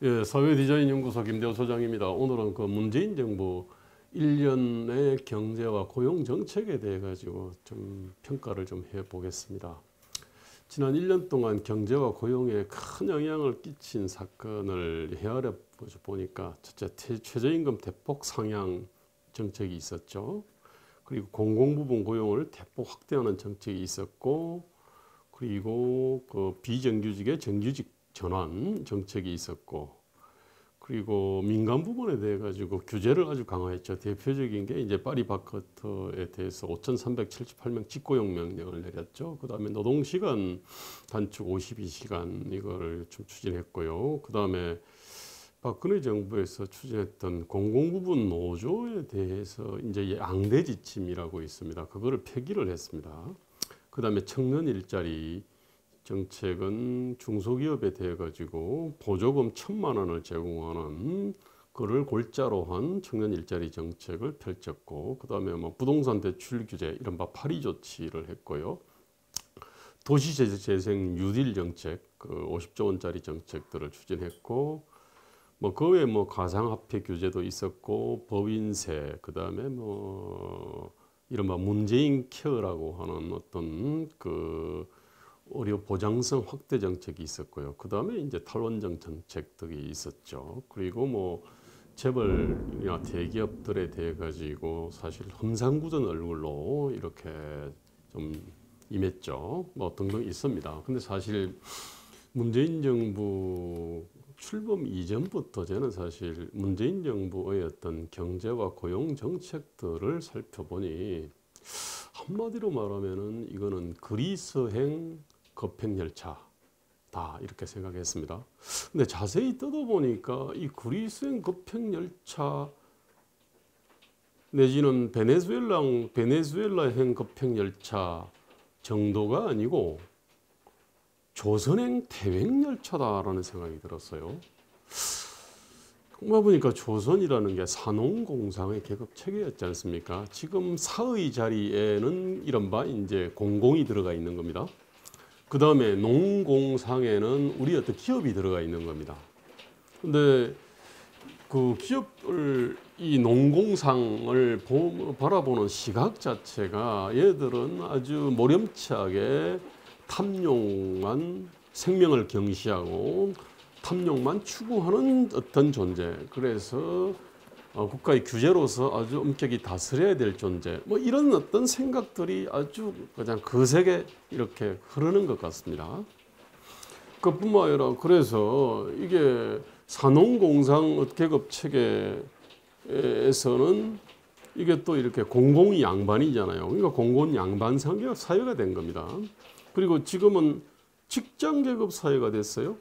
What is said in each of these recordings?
예, 사회디자인연구소 김대호 소장입니다. 오늘은 그 문재인 정부 1년의 경제와 고용 정책에 대해 가지고 좀 평가를 좀 해보겠습니다. 지난 1년 동안 경제와 고용에 큰 영향을 끼친 사건을 헤아려 보니까 첫째, 최저임금 대폭 상향 정책이 있었죠. 그리고 공공부문 고용을 대폭 확대하는 정책이 있었고, 그리고 그 비정규직의 정규직 전환 정책이 있었고, 그리고 민간 부분에 대해 가지고 규제를 아주 강화했죠. 대표적인 게 이제 파리바게트에 대해서 5,378명 직고용 명령을 내렸죠. 그다음에 노동시간 단축 52시간 이거를 좀 추진했고요. 그다음에 박근혜 정부에서 추진했던 공공부문 노조에 대해서 이제 양대 지침이라고 있습니다. 그거를 폐기를 했습니다. 그다음에 청년 일자리 정책은 중소기업에 대해 가지고 보조금 1,000만 원을 제공하는 그를 골자로 한 청년 일자리 정책을 펼쳤고, 그다음에 뭐 부동산 대출 규제 이른바 파리 조치를 했고요. 도시재생 뉴딜 정책 그 50조 원짜리 정책들을 추진했고, 뭐 그 외에 뭐 가상화폐 규제도 있었고, 법인세, 그다음에 뭐 이른바 문재인 케어라고 하는 어떤 그 의료 보장성 확대 정책이 있었고요. 그 다음에 이제 탈원전 정책들이 있었죠. 그리고 뭐 재벌이나 대기업들에 대해 가지고 사실 험상궂은 얼굴로 이렇게 좀 임했죠. 뭐 등등 있습니다. 근데 사실 문재인 정부 출범 이전부터 저는 사실 문재인 정부의 어떤 경제와 고용 정책들을 살펴보니 한마디로 말하면은 이거는 그리스행 급행열차다 이렇게 생각했습니다. 근데 자세히 뜯어보니까 이 그리스행 급행열차 내지는 베네수엘라행 급행열차 정도가 아니고 조선행 태백열차다라는 생각이 들었어요. 그러다 보니까 조선이라는 게 산업공상의 계급 체계였지 않습니까? 지금 사의 자리에는 이른바 이제 공공이 들어가 있는 겁니다. 그 다음에 농공상에는 우리 어떤 기업이 들어가 있는 겁니다. 근데 그 기업을 이 농공상을 바라보는 시각 자체가 얘들은 아주 모렴치하게 탐욕만 생명을 경시하고 탐욕만 추구하는 어떤 존재. 그래서 국가의 규제로서 아주 엄격히 다스려야 될 존재. 뭐 이런 어떤 생각들이 아주 그냥 거세게 이렇게 흐르는 것 같습니다. 그뿐만 아니라 그래서 이게 산업공상 계급 체계에서는 이게 또 이렇게 공공이 양반이잖아요. 그러니까 공공 양반 사회가 된 겁니다. 그리고 지금은 직장 계급 사회가 됐어요.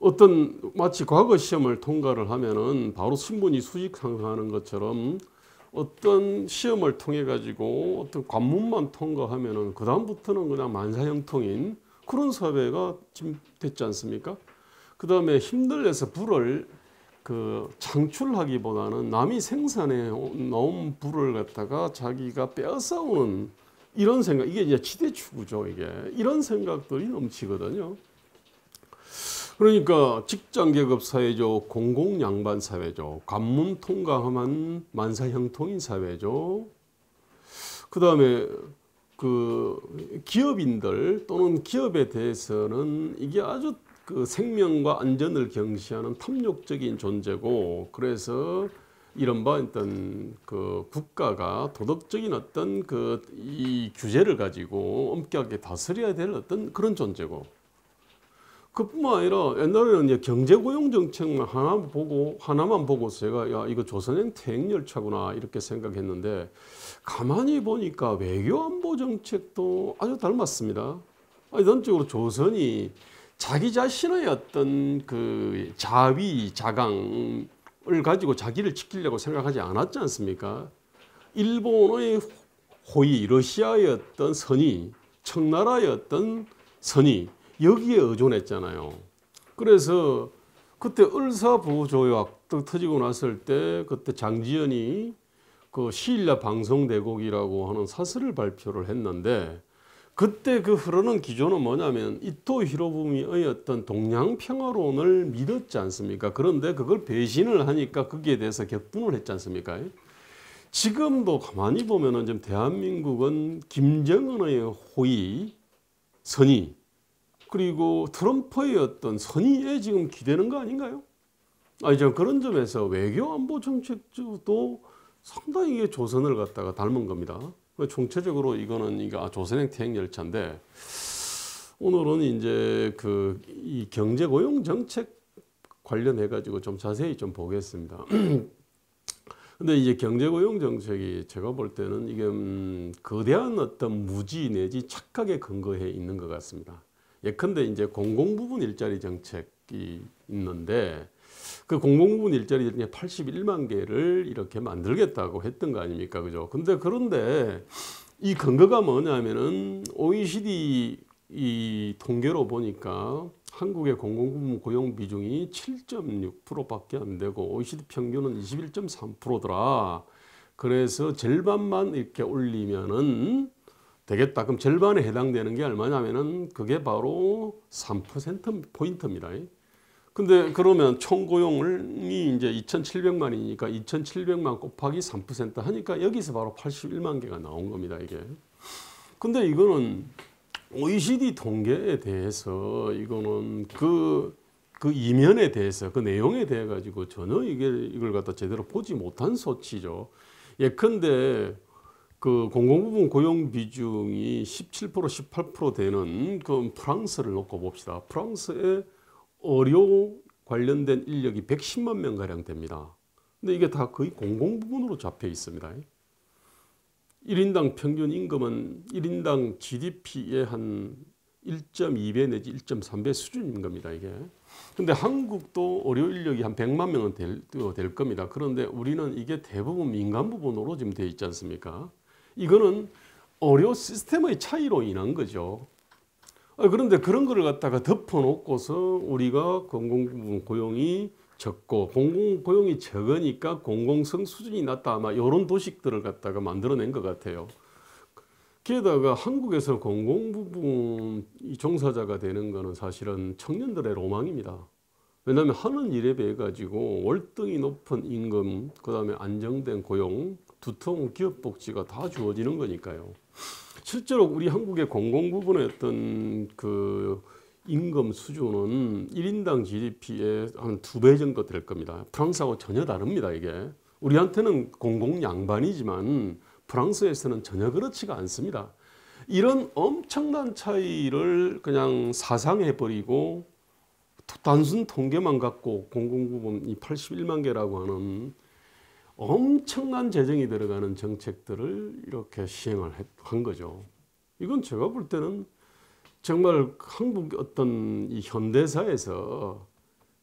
어떤 마치 과거 시험을 통과를 하면은 바로 신분이 수직 상승하는 것처럼 어떤 시험을 통해 가지고 어떤 관문만 통과하면은 그 다음부터는 그냥 만사형통인 그런 사회가 지금 됐지 않습니까? 그 다음에 힘들어서 부를 그 창출하기보다는 남이 생산해 놓은 부를 갖다가 자기가 빼앗아오는 이런 생각, 이게 이제 지대추구죠. 이게 이런 생각들이 넘치거든요. 그러니까 직장 계급 사회죠, 공공 양반 사회죠, 관문 통과하면 만사형통인 사회죠. 그 다음에 그 기업인들 또는 기업에 대해서는 이게 아주 그 생명과 안전을 경시하는 탐욕적인 존재고, 그래서 이른바 어떤 그 국가가 도덕적인 어떤 그 이 규제를 가지고 엄격하게 다스려야 될 어떤 그런 존재고, 그뿐만 아니라 옛날에는 이제 경제고용 정책만 하나만 보고 제가 야 이거 조선행 태행열차구나 이렇게 생각했는데, 가만히 보니까 외교안보 정책도 아주 닮았습니다. 이런쪽으로 조선이 자기 자신의 어떤 그 자위 자강을 가지고 자기를 지키려고 생각하지 않았지 않습니까? 일본의 호의, 러시아의 어떤 선의, 청나라의 어떤 선의, 여기에 의존했잖아요. 그래서 그때 을사보조약 터지고 났을 때 그때 장지연이 그 시일야 방송대국이라고 하는 사설을 발표를 했는데, 그때 그 흐르는 기조는 뭐냐면 이토 히로부미의 어떤 동양평화론을 믿었지 않습니까? 그런데 그걸 배신을 하니까 거기에 대해서 격분을 했지 않습니까? 지금도 가만히 보면은 지금 대한민국은 김정은의 호의, 선의, 그리고 트럼프의 어떤 선의에 지금 기대는 거 아닌가요? 아니, 저 그런 점에서 외교 안보 정책도 상당히 이게 조선을 갖다가 닮은 겁니다. 총체적으로 이거는 조선행 태행 열차인데, 오늘은 이제 이 경제 고용 정책 관련해 가지고 좀 자세히 좀 보겠습니다. 근데 이제 경제 고용 정책이 제가 볼 때는 이게 거대한 어떤 무지 내지 착각에 근거해 있는 것 같습니다. 예컨대 이제 공공부문 일자리 정책이 있는데, 그 공공부문 일자리 81만 개를 이렇게 만들겠다고 했던 거 아닙니까? 그죠? 그런데 이 근거가 뭐냐면은 OECD 이 통계로 보니까 한국의 공공부문 고용 비중이 7.6%밖에 안 되고 OECD 평균은 21.3%더라. 그래서 절반만 이렇게 올리면은 되겠다. 그럼 절반에 해당되는 게 얼마냐면은 그게 바로 3%포인트입니다. 근데 그러면 총 고용이 이제 2,700만이니까 2,700만 곱하기 3% 하니까 여기서 바로 81만 개가 나온 겁니다, 이게. 근데 이거는 OECD 통계에 대해서 이거는 그 이면에 대해서 그 내용에 대해 가지고 전혀 이걸 갖다 제대로 보지 못한 소치죠. 예컨대 그 공공부문 고용 비중이 17% 18% 되는 그 프랑스를 놓고 봅시다. 프랑스의 의료 관련된 인력이 110만 명 가량 됩니다. 근데 이게 다 거의 공공부문으로 잡혀 있습니다. 1인당 평균 임금은 1인당 GDP의 한 1.2배 내지 1.3배 수준인 겁니다, 이게. 근데 한국도 의료 인력이 한 100만 명은 될 겁니다. 그런데 우리는 이게 대부분 민간 부분으로 지금 되어 있지 않습니까? 이거는 의료 시스템의 차이로 인한 거죠. 그런데 그런 거를 갖다가 덮어놓고서 우리가 공공부문 고용이 적고 공공고용이 적으니까 공공성 수준이 낮다, 아마 이런 도식들을 갖다가 만들어낸 것 같아요. 게다가 한국에서 공공부문 종사자가 되는 것은 사실은 청년들의 로망입니다. 왜냐하면 하는 일에 비해 가지고 월등히 높은 임금, 그 다음에 안정된 고용, 두터운 기업복지가 다 주어지는 거니까요. 실제로 우리 한국의 공공부문의 어떤 그 임금 수준은 1인당 GDP의 한 2배 정도 될 겁니다. 프랑스하고 전혀 다릅니다, 이게. 우리한테는 공공 양반이지만 프랑스에서는 전혀 그렇지가 않습니다. 이런 엄청난 차이를 그냥 사상해버리고 단순 통계만 갖고 공공부문이 81만 개라고 하는 엄청난 재정이 들어가는 정책들을 이렇게 시행을 한 거죠. 이건 제가 볼 때는 정말 한국 어떤 이 현대사에서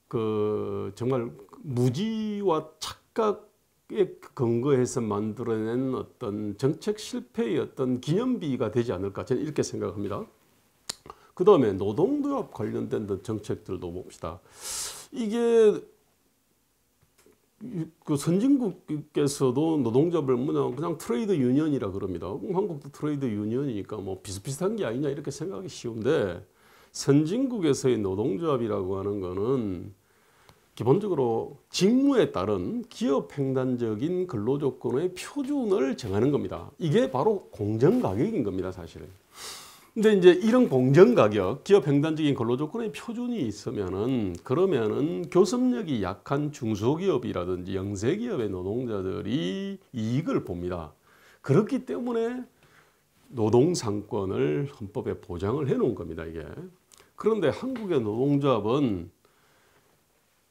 그 정말 무지와 착각에 근거해서 만들어낸 어떤 정책 실패의 어떤 기념비가 되지 않을까, 저는 이렇게 생각합니다. 그 다음에 노동조합 관련된 정책들도 봅시다. 이게 그 선진국에서도 노동조합을 그냥 트레이드 유니언이라 그럽니다. 한국도 트레이드 유니언이니까 뭐 비슷비슷한 게 아니냐 이렇게 생각하기 쉬운데, 선진국에서의 노동조합이라고 하는 거는 기본적으로 직무에 따른 기업 횡단적인 근로조건의 표준을 정하는 겁니다. 이게 바로 공정가격인 겁니다, 사실은. 근데 이제 이런 공정가격, 기업 횡단적인 근로조건의 표준이 있으면은, 그러면은 교섭력이 약한 중소기업이라든지 영세기업의 노동자들이 이익을 봅니다. 그렇기 때문에 노동상권을 헌법에 보장을 해 놓은 겁니다, 이게. 그런데 한국의 노동조합은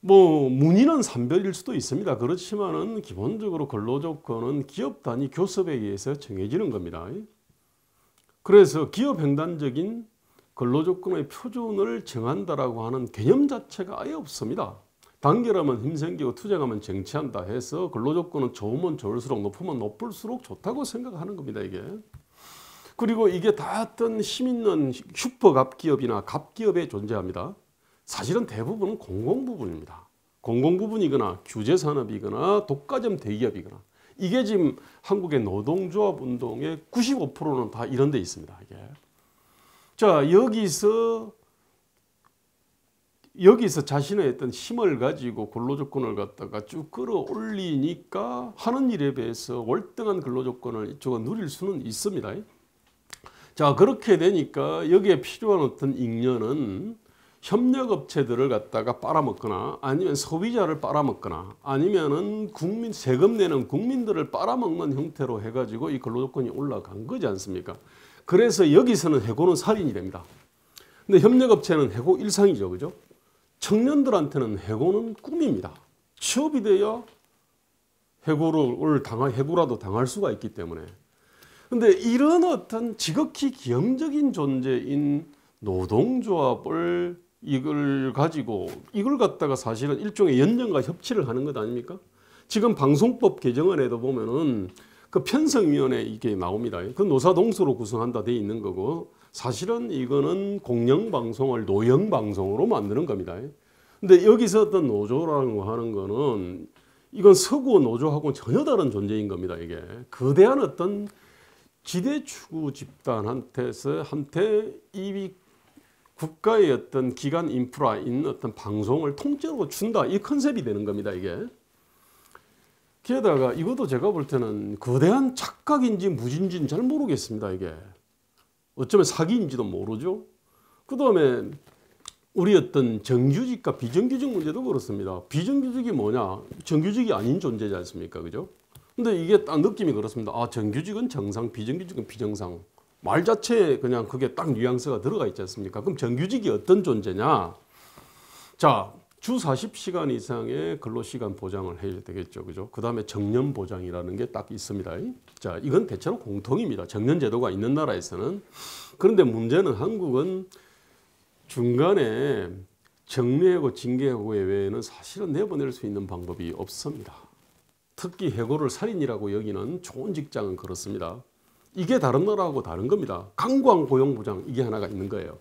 뭐 문의는 산별일 수도 있습니다. 그렇지만은 기본적으로 근로조건은 기업 단위 교섭에 의해서 정해지는 겁니다. 그래서 기업 횡단적인 근로조건의 표준을 정한다라고 하는 개념 자체가 아예 없습니다. 단결하면 힘생기고 투쟁하면 쟁취한다 해서 근로조건은 좋으면 좋을수록 높으면 높을수록 좋다고 생각하는 겁니다, 이게. 그리고 이게 다 어떤 힘 있는 슈퍼갑기업이나 갑기업에 존재합니다. 사실은 대부분은 공공부문입니다. 공공부문이거나 규제산업이거나 독과점 대기업이거나, 이게 지금 한국의 노동조합 운동의 95%는 다 이런 데 있습니다, 이게. 자, 여기서 자신의 어떤 힘을 가지고 근로조건을 갖다가 쭉 끌어올리니까 하는 일에 비해서 월등한 근로조건을 이쪽은 누릴 수는 있습니다. 자, 그렇게 되니까 여기에 필요한 어떤 잉여는 협력업체들을 갖다가 빨아먹거나 아니면 소비자를 빨아먹거나 아니면은 세금 내는 국민들을 빨아먹는 형태로 해가지고 이 근로조건이 올라간 거지 않습니까? 그래서 여기서는 해고는 살인이 됩니다. 근데 협력업체는 해고 일상이죠. 그죠? 청년들한테는 해고는 꿈입니다. 취업이 돼야 해고라도 당할 수가 있기 때문에. 근데 이런 어떤 지극히 기형적인 존재인 노동조합을 이걸 갖다가 사실은 일종의 연정과 협치를 하는 것 아닙니까? 지금 방송법 개정안에도 보면은 그 편성위원회 이게 나옵니다. 그 노사동수로 구성한다 돼 있는 거고 사실은 이거는 공영방송을 노영방송으로 만드는 겁니다. 근데 여기서 어떤 노조라는 거 하는 거는 이건 서구 노조하고는 전혀 다른 존재인 겁니다. 이게 거대한 어떤 지대추구 집단한테 이 국가의 어떤 기관 인프라인 어떤 방송을 통째로 준다. 이 컨셉이 되는 겁니다. 이게. 게다가 이것도 제가 볼 때는 거대한 착각인지 무진지는 잘 모르겠습니다. 이게. 어쩌면 사기인지도 모르죠. 그 다음에 우리 어떤 정규직과 비정규직 문제도 그렇습니다. 비정규직이 뭐냐? 정규직이 아닌 존재지 않습니까? 그죠? 근데 이게 딱 느낌이 그렇습니다. 아, 정규직은 정상, 비정규직은 비정상. 말 자체에 그냥 그게 딱 뉘앙스가 들어가 있지 않습니까? 그럼 정규직이 어떤 존재냐? 자, 주 40시간 이상의 근로시간 보장을 해야 되겠죠. 그죠? 그 다음에 정년보장이라는 게 딱 있습니다. 자, 이건 대체로 공통입니다. 정년제도가 있는 나라에서는. 그런데 문제는 한국은 중간에 정리하고 징계하고 외에는 사실은 내보낼 수 있는 방법이 없습니다. 특히 해고를 살인이라고 여기는 좋은 직장은 그렇습니다. 이게 다른 나라하고 다른 겁니다. 강광 고용보장 이게 하나가 있는 거예요.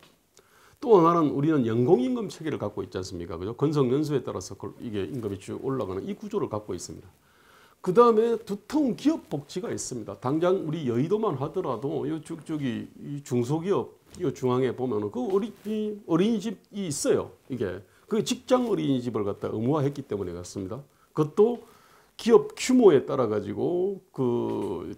또 하나는 우리는 연공임금 체계를 갖고 있지 않습니까? 그죠? 건성연수에 따라서 이게 임금이 쭉 올라가는 이 구조를 갖고 있습니다. 그 다음에 두터운 기업 복지가 있습니다. 당장 우리 여의도만 하더라도 저기 중소기업 이 중앙에 보면은 그 어린이집이 있어요. 이게 그 직장 어린이집을 갖다 의무화했기 때문에 그렇습니다. 그것도 기업 규모에 따라 가지고 그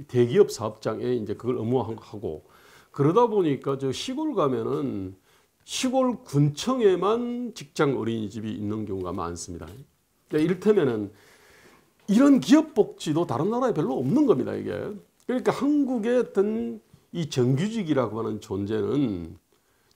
대기업 사업장에 이제 그걸 의무화하고 그러다 보니까 저 시골 가면은 시골 군청에만 직장 어린이집이 있는 경우가 많습니다. 그러니까 이를테면은 이런 기업 복지도 다른 나라에 별로 없는 겁니다. 이게 그러니까 한국의 어떤 이 정규직이라고 하는 존재는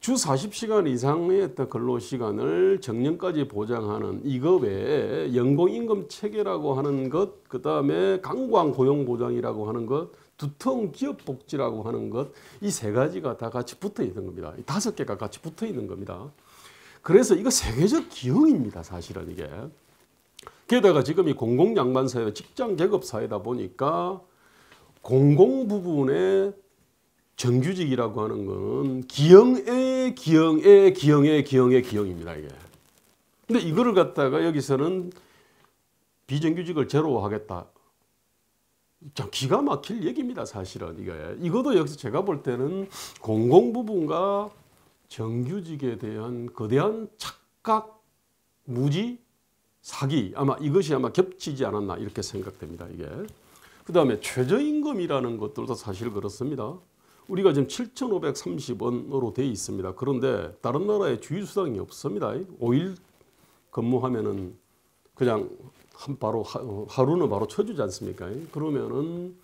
주 40시간 이상의 어떤 근로시간을 정년까지 보장하는 이거 외에 연공임금 체계라고 하는 것, 그 다음에 강광고용보장이라고 하는 것, 두터운 기업복지라고 하는 것, 이 세 가지가 다 같이 붙어 있는 겁니다. 이 5개가 같이 붙어 있는 겁니다. 그래서 이거 세계적 기형입니다. 사실은 이게. 게다가 지금 이 공공양반사회, 직장계급사회다 보니까 공공 부분에 정규직이라고 하는 거는 기형의 기형입니다. 이게. 근데 이거를 갖다가 여기서는 비정규직을 제로화하겠다. 참 기가 막힐 얘기입니다. 사실은 이게. 이것도 여기서 제가 볼 때는 공공 부분과 정규직에 대한 거대한 착각, 무지, 사기 이것이 아마 겹치지 않았나 이렇게 생각됩니다. 이게. 그 다음에 최저임금이라는 것들도 사실 그렇습니다. 우리가 지금 7,530원으로 돼 있습니다. 그런데 다른 나라에 주휴수당이 없습니다. 5일 근무하면은 그냥 하루는 바로 쳐주지 않습니까? 그러면은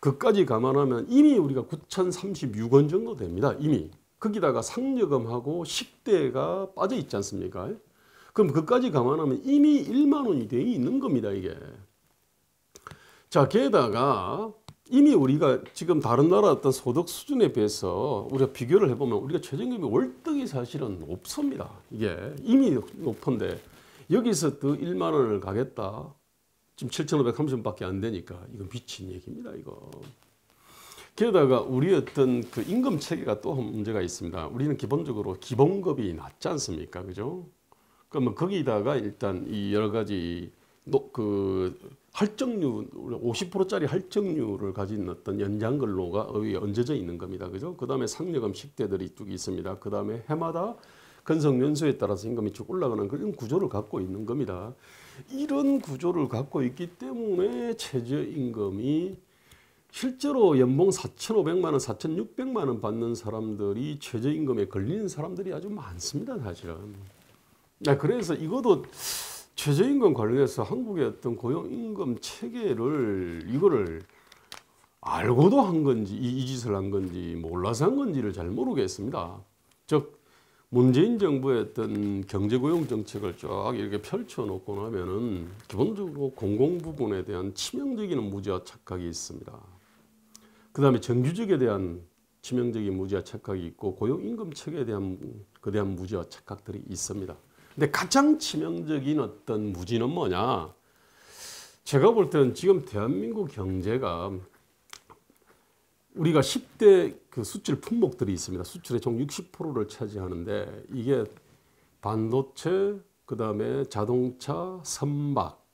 그까지 감안하면 이미 우리가 9,036원 정도 됩니다. 이미. 거기다가 상여금하고 식대가 빠져 있지 않습니까? 그럼 그까지 감안하면 이미 1만 원이 돼 있는 겁니다. 이게. 자, 게다가 이미 우리가 지금 다른 나라 어떤 소득 수준에 비해서 우리가 비교를 해보면 우리가 최저임금이 월등히 사실은 높습니다. 이게 이미 높은데 여기서 더 1만 원을 가겠다. 지금 7,530원밖에 안 되니까 이건 미친 얘기입니다. 이거. 게다가 우리 어떤 그 임금 체계가 또 문제가 있습니다. 우리는 기본적으로 기본급이 낮지 않습니까? 그죠? 그러면 거기다가 일단 이 여러 가지 그 할증률 50%짜리 할증률을 가진 어떤 연장 근로가 얹어져 있는 겁니다. 그죠? 그다음에 상여금 10대들이 쭉 있습니다. 그다음에 해마다 근속 연수에 따라서 임금이 쭉 올라가는 그런 구조를 갖고 있는 겁니다. 이런 구조를 갖고 있기 때문에 최저임금이 실제로 연봉 4,500만 원, 4,600만 원 받는 사람들이 최저임금에 걸리는 사람들이 아주 많습니다, 사실은. 그래서 이것도 최저임금 관련해서 한국의 어떤 고용임금 체계를 이거를 알고도 한 건지 이 짓을 한 건지 몰라서 한 건지를 잘 모르겠습니다. 즉 문재인 정부의 어떤 경제고용 정책을 쫙 이렇게 펼쳐놓고 나면은 기본적으로 공공 부분에 대한 치명적인 무지와 착각이 있습니다. 그 다음에 정규직에 대한 치명적인 무지와 착각이 있고 고용임금 체계에 대한 거대한 무지와 착각들이 있습니다. 근데 가장 치명적인 어떤 무지는 뭐냐? 제가 볼 때는 지금 대한민국 경제가 우리가 10대 그 수출 품목들이 있습니다. 수출의 총 60%를 차지하는데 이게 반도체, 그 다음에 자동차, 선박,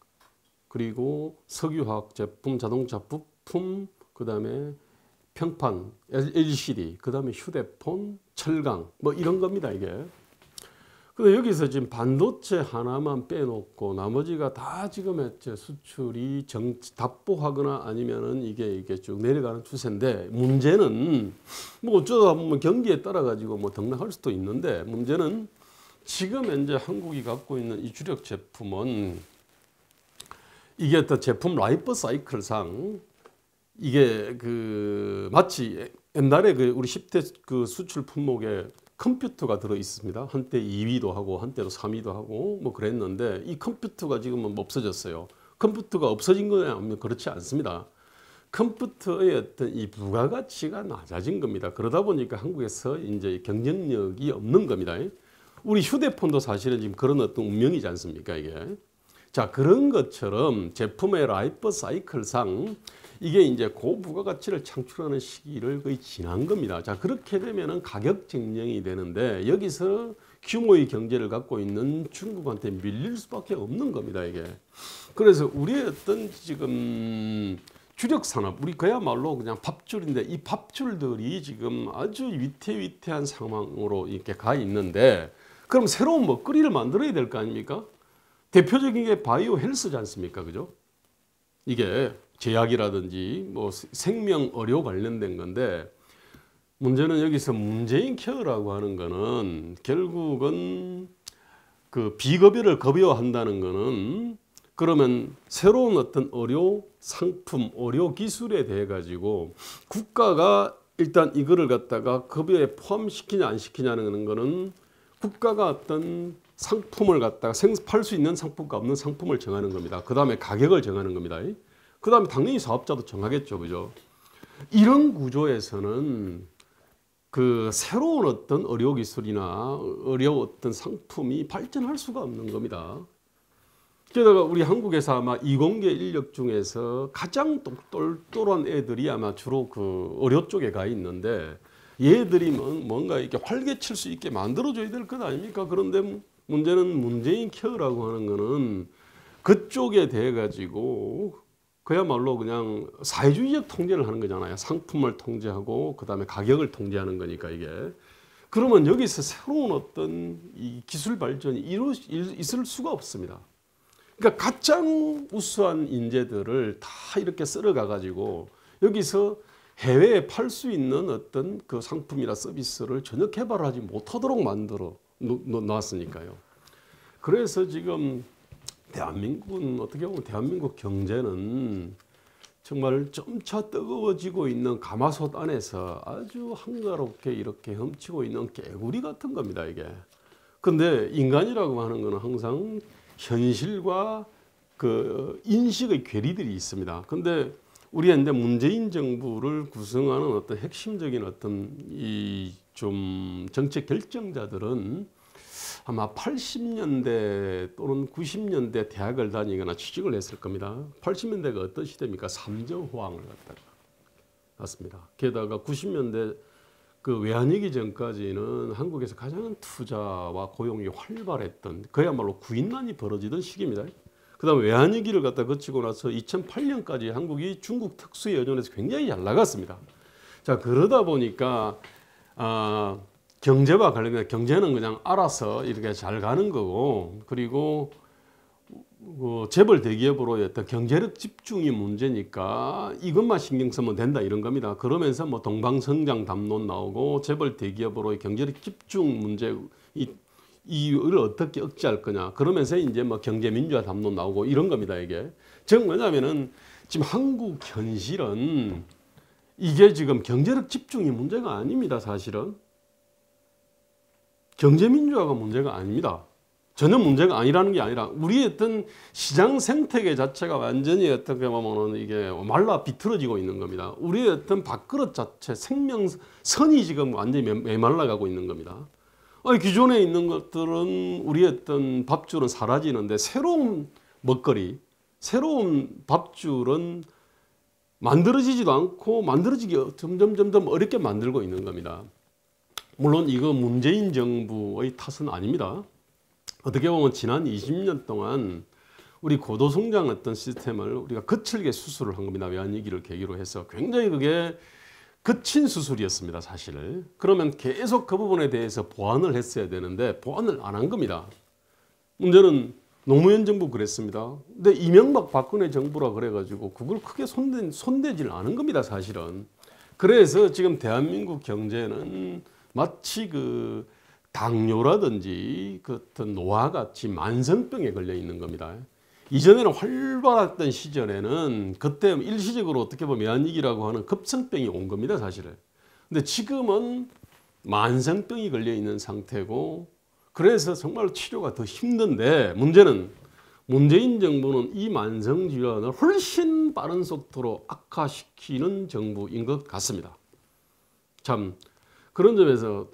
그리고 석유화학 제품, 자동차 부품, 그 다음에 평판, LCD, 그 다음에 휴대폰, 철강, 뭐 이런 겁니다, 이게. 근데 여기서 지금 반도체 하나만 빼놓고 나머지가 다 지금 했죠. 수출이 답보하거나 아니면은 이게 쭉 내려가는 추세인데 문제는 뭐 어쩌다 보면 경기에 따라 가지고 뭐 등락할 수도 있는데 문제는 지금 현재 한국이 갖고 있는 이 주력 제품은 이게 어떤 제품 라이프 사이클상 이게 그 마치 옛날에 그 우리 10대 그 수출 품목에 컴퓨터가 들어 있습니다. 한때 2위도 하고 한때도 3위도 하고 뭐 그랬는데 이 컴퓨터가 지금은 없어졌어요. 컴퓨터가 없어진 거냐면 그렇지 않습니다. 컴퓨터의 어떤 이 부가가치가 낮아진 겁니다. 그러다 보니까 한국에서 이제 경쟁력이 없는 겁니다. 우리 휴대폰도 사실은 지금 그런 어떤 운명이지 않습니까, 이게? 자, 그런 것처럼 제품의 라이프 사이클상 이게 이제 고부가가치를 창출하는 시기를 거의 지난 겁니다. 자, 그렇게 되면은 가격竞争이 되는데 여기서 규모의 경제를 갖고 있는 중국한테 밀릴 수밖에 없는 겁니다, 이게. 그래서 우리의 어떤 지금 주력 산업, 우리 그야말로 그냥 밥줄인데 이 밥줄들이 지금 아주 위태위태한 상황으로 이렇게 가 있는데 그럼 새로운 먹거리를 만들어야 될 거 아닙니까? 대표적인 게 바이오 헬스지 않습니까? 그죠? 이게 제약이라든지 뭐 생명 의료 관련된 건데 문제는 여기서 문재인 케어라고 하는 거는 결국은 그 비급여를 급여한다는 거는 그러면 새로운 어떤 의료 상품, 의료 기술에 대해 가지고 국가가 일단 이거를 갖다가 급여에 포함시키냐 안 시키냐는 거는 국가가 어떤 상품을 갖다가 팔 수 있는 상품과 없는 상품을 정하는 겁니다. 그 다음에 가격을 정하는 겁니다. 그 다음에 당연히 사업자도 정하겠죠. 그죠? 이런 구조에서는 그 새로운 어떤 의료기술이나 의료 어떤 상품이 발전할 수가 없는 겁니다. 게다가 우리 한국에서 아마 이공계 인력 중에서 가장 똘똘한 애들이 아마 주로 그 의료 쪽에 가 있는데 얘들이 뭔가 이렇게 활개칠 수 있게 만들어줘야 될 것 아닙니까? 그런데 문제는 문재인 케어라고 하는 거는 그쪽에 대해 가지고 그야말로 그냥 사회주의적 통제를 하는 거잖아요. 상품을 통제하고 그다음에 가격을 통제하는 거니까 이게. 그러면 여기서 새로운 어떤 이 기술 발전이 있을 수가 없습니다. 그러니까 가장 우수한 인재들을 다 이렇게 쓸어가 가지고 여기서 해외에 팔 수 있는 어떤 그 상품이나 서비스를 전혀 개발하지 못하도록 만들어 놨으니까요. 그래서 지금 대한민국은 어떻게 보면 대한민국 경제는 정말 점차 뜨거워지고 있는 가마솥 안에서 아주 한가롭게 이렇게 훔치고 있는 개구리 같은 겁니다, 이게. 근데 인간이라고 하는 거는 항상 현실과 그 인식의 괴리들이 있습니다. 근데 우리 현재 문재인 정부를 구성하는 어떤 핵심적인 어떤 이 좀 정책 결정자들은 아마 80년대 또는 90년대 대학을 다니거나 취직을 했을 겁니다. 80년대가 어떤 시대입니까? 삼정호황을 갖다가 났습니다. 게다가 90년대 그 외환위기 전까지는 한국에서 가장 투자와 고용이 활발했던 그야말로 구인난이 벌어지던 시기입니다. 그다음 외환위기를 갖다 거치고 나서 2008년까지 한국이 중국 특수에 의존해서 굉장히 잘 나갔습니다. 자, 그러다 보니까 경제와 관련된 경제는 그냥 알아서 이렇게 잘 가는 거고, 그리고 재벌 대기업으로의 어떤 경제력 집중이 문제니까 이것만 신경 쓰면 된다 이런 겁니다. 그러면서 뭐 동방성장 담론 나오고 재벌 대기업으로의 경제력 집중 문제 이를 어떻게 억제할 거냐. 그러면서 이제 뭐 경제 민주화 담론 나오고 이런 겁니다. 이게 즉 뭐냐면은 지금 한국 현실은 이게 지금 경제력 집중이 문제가 아닙니다. 사실은 경제 민주화가 문제가 아닙니다. 전혀 문제가 아니라는 게 아니라 우리의 어떤 시장 생태계 자체가 완전히 어떻게 보면은 이게 말라 비틀어지고 있는 겁니다. 우리의 어떤 밥그릇 자체 생명선이 지금 완전히 메말라가고 있는 겁니다. 아니, 기존에 있는 것들은 우리의 어떤 밥줄은 사라지는데 새로운 먹거리, 새로운 밥줄은 만들어지지도 않고 만들어지기 점점 어렵게 만들고 있는 겁니다. 물론 이거 문재인 정부의 탓은 아닙니다. 어떻게 보면 지난 20년 동안 우리 고도성장 어떤 시스템을 우리가 거칠게 수술을 한 겁니다. 외환위기를 계기로 해서 굉장히 그게 거친 수술이었습니다. 사실. 그러면 계속 그 부분에 대해서 보완을 했어야 되는데 보완을 안 한 겁니다. 문제는 노무현 정부 그랬습니다. 근데 이명박 박근혜 정부라 그래가지고 그걸 크게 손대지를 않은 겁니다. 사실은. 그래서 지금 대한민국 경제는 마치 그 당뇨라든지 그 어떤 노화 같이 만성병에 걸려 있는 겁니다. 이전에는 활발했던 시절에는 그때 일시적으로 어떻게 보면 외환위기라고 하는 급성병이 온 겁니다. 사실은. 근데 지금은 만성병이 걸려 있는 상태고 그래서 정말 치료가 더 힘든데 문제는 문재인 정부는 이 만성 질환을 훨씬 빠른 속도로 악화시키는 정부인 것 같습니다. 참 그런 점에서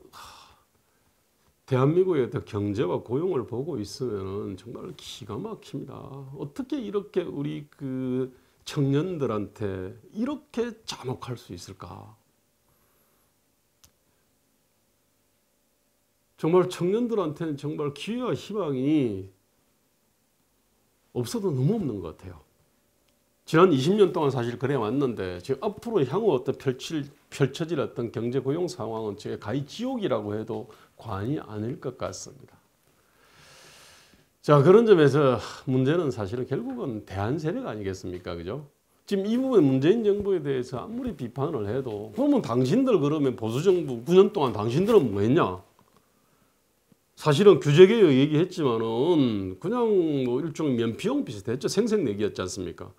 대한민국의 경제와 고용을 보고 있으면 정말 기가 막힙니다. 어떻게 이렇게 우리 그 청년들한테 이렇게 잔혹할 수 있을까? 정말 청년들한테는 정말 기회와 희망이 없어도 너무 없는 것 같아요. 지난 20년 동안 사실 그래 왔는데 지금 앞으로 향후 어떤 펼쳐질 어떤 경제 고용 상황은 제가 가히 지옥이라고 해도 과언이 아닐 것 같습니다. 자, 그런 점에서 문제는 사실은 결국은 대한 세력 아니겠습니까? 그죠? 지금 이 부분 문재인 정부에 대해서 아무리 비판을 해도 그러면 당신들 그러면 보수정부 9년 동안 당신들은 뭐 했냐? 사실은 규제개혁 얘기했지만은 그냥 뭐 일종의 면피용 비슷했죠. 생색내기였지 않습니까?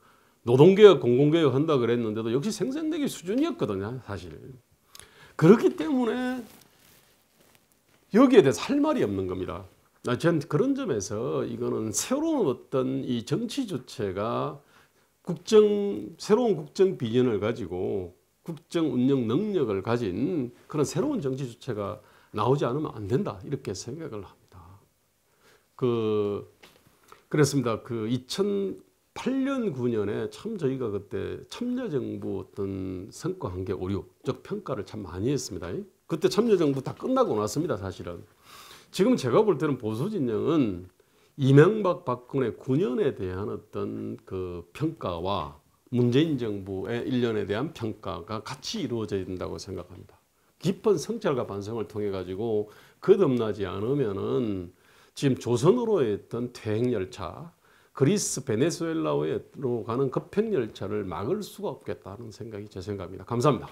노동개혁, 공공개혁 한다 그랬는데도 역시 생색내기 수준이었거든요. 사실. 그렇기 때문에 여기에 대해서 할 말이 없는 겁니다. 전 그런 점에서 이거는 새로운 어떤 이 정치 주체가 새로운 국정 비전을 가지고 국정 운영 능력을 가진 그런 새로운 정치 주체가 나오지 않으면 안 된다. 이렇게 생각을 합니다. 그랬습니다. 2008년, 9년에 참 저희가 그때 참여정부 어떤 성과 한계 오류, 즉 평가를 참 많이 했습니다. 그때 참여정부 다 끝나고 났습니다. 사실은. 지금 제가 볼 때는 보수 진영은 이명박 박근혜 9년에 대한 어떤 그 평가와 문재인 정부의 1년에 대한 평가가 같이 이루어져야 된다고 생각합니다. 깊은 성찰과 반성을 통해 가지고 거듭나지 않으면은 지금 조선으로의 어떤 퇴행열차, 그리스 베네수엘라로 가는 급행열차를 막을 수가 없겠다는 생각이 제 생각입니다. 감사합니다.